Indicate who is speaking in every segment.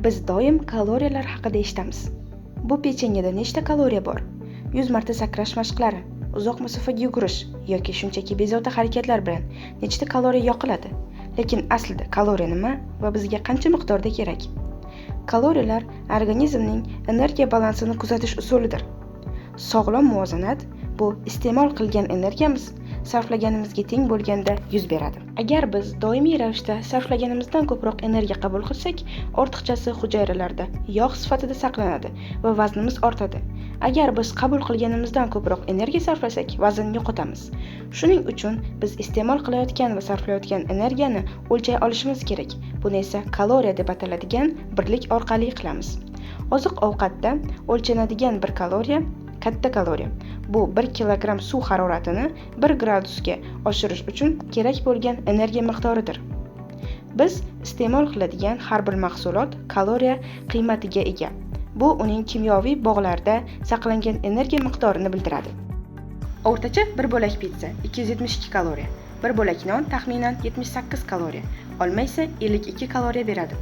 Speaker 1: Biz doim kaloriyalar haqida eshitamiz. Bu pechenyada nechta kaloriya bor? 100 marta sakrash mashqlari, uzoq masofaga yugurish yoki shunchaki bezovta harakatlar bilan nechta kaloriya yoqiladi? Lekin aslida kaloriya nima va bizga qancha miqdorda kerak? Kaloriyalar organizmning energiya balansini kuzatish usulidir. Sog'lom muvozanat bu iste'mol qilgan energiyamiz sarflaganimizga teng bo'lganda yuz beradi. Agar biz doimiy ravishda sarflaganimizdan ko'proq energiya qabul qilsak, ortiqchasi hujayralarda yog' sifatida saqlanadi va vaznimiz ortadi. Agar biz qabul qilganimizdan ko'proq energiya sarflasak, vazn yo'qotamiz. Shuning uchun biz iste'mol qilayotgan va sarflayotgan energiyani o'lchay olishimiz kerak. Buni esa kaloriya deb ataladigan birlik orqali qilamiz. Oziq-ovqatda o'lchanadigan bir kaloriya katta kaloriya. Bu 1 kilogramm suv haroratini 1 gradusga oshirish uchun kerak bo'lgan energiya miqdoridir. Biz iste'mol qiladigan har bir mahsulot kaloriya qiymatiga ega. Bu uning kimyoviy bog'larda saqlangan energiya miqdorini bildiradi. O'rtacha bir bo'lak pitsa 272 kaloriya, bir bo'lak non taxminan 78 kaloriya, olma esa 52 kaloriya beradi.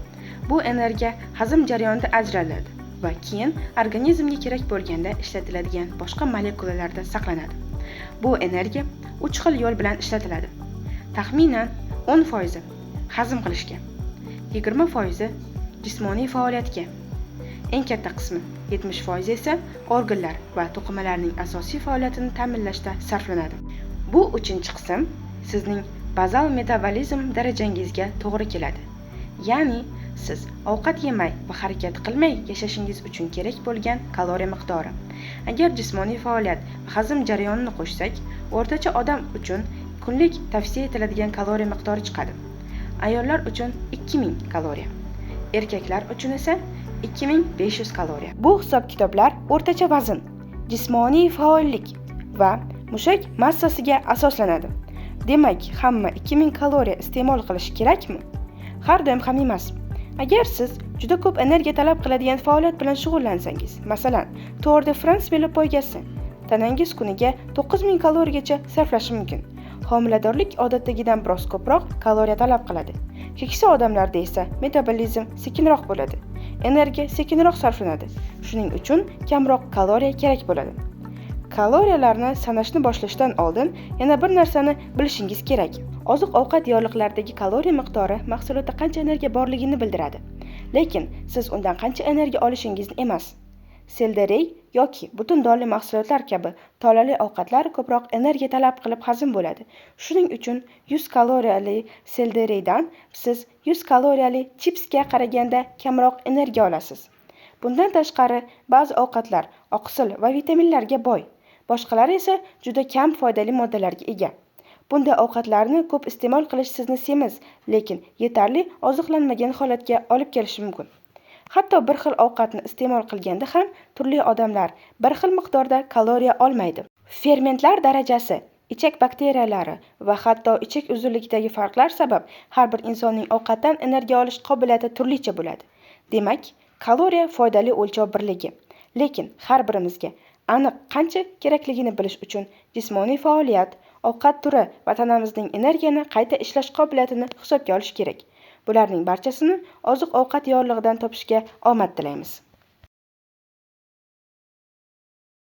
Speaker 1: Bu energiya hazm jarayonida ajraladi va keyin organizmga kerak bo'lganda ishlatiladigan boshqa molekulalarda saqlanadi. Bu energiya 3 xil yo'l bilan ishlatiladi. Taxminan 10% hazm qilishga, 20% jismoniy faoliyatga, eng katta qismi 70% esa organlar va to'qimalarning asosiy faoliyatini ta'minlashda sarflanadi. Bu 3-qism sizning bazal metabolizm darajangizga to'g'ri keladi. Ya'ni siz ovqat yemay va harakat qilmay yashashingiz uchun kerak bo'lgan kaloriya miqdori. Agar jismoniy faoliyat va hazm jarayonini qo'shsak, o'rtacha odam uchun kunlik tavsiya etiladigan kaloriya miqdori chiqadi. Ayollar uchun 2000 kaloriya, erkaklar uchun esa 2500 kaloriya. Bu hisob-kitoblar o'rtacha vazn, jismoniy faollik va mushak massasiga asoslanadi. Demak, hamma 2000 kaloriya iste'mol qilish kerakmi? Har doim ham emas. Agar siz juda ko'p energiya talab qiladigan faoliyat bilan shug'ullansangiz, masalan, Tour de France velopoygasi, tanangiz kuniga 9000 kaloriyagacha sarflashi mumkin. Homiladorlik odatdagidan biroz ko'proq kaloriya talab qiladi. Keksa odamlarda esa metabolizm sekinroq bo'ladi. Energiya sekinroq sarflanadi. Shuning uchun kamroq kaloriya kerak bo'ladi. Kaloriyalarni sanashni boshlashdan oldin yana bir narsani bilishingiz kerak. Oziq-ovqat yorliqlaridagi kaloriya miqdori mahsulotda qancha energiya borligini bildiradi. Lekin siz undan qancha energiya olishingizni emas. Selderey yoki butun donli mahsulotlar kabi tolali ovqatlar ko'proq energiya talab qilib hazm bo'ladi. Shuning uchun 100 kaloriyali seldereydan siz 100 kaloriyali chipsga qaraganda kamroq energiya olasiz. Bundan tashqari, ba'zi ovqatlar oqsil va vitaminlarga boy, boshqalari esa juda kam foydali moddalarga ega. Bunday ovqatlarni ko'p iste'mol qilish sizni semiz, lekin yetarli oziqlanmagan holatga olib kelishi mumkin. Hatto bir xil ovqatni iste'mol qilganda ham turli odamlar bir xil miqdorda kaloriya olmaydi. Fermentlar darajasi, ichak bakteriyalari va hatto ichak uzunligidagi farqlar sabab har bir insonning ovqatdan energiya olish qobiliyati turlicha bo'ladi. Demak, kaloriya foydali o'lchov birligi. Lekin har birimizga aniq qancha kerakligini bilish uchun jismoniy faoliyat, ovqat turi va tanamizning energiyani qayta ishlash qobiliyatini hisobga olish kerak. Bularning barchasini oziq-ovqat yorlig'idan topishga omad tilaymiz.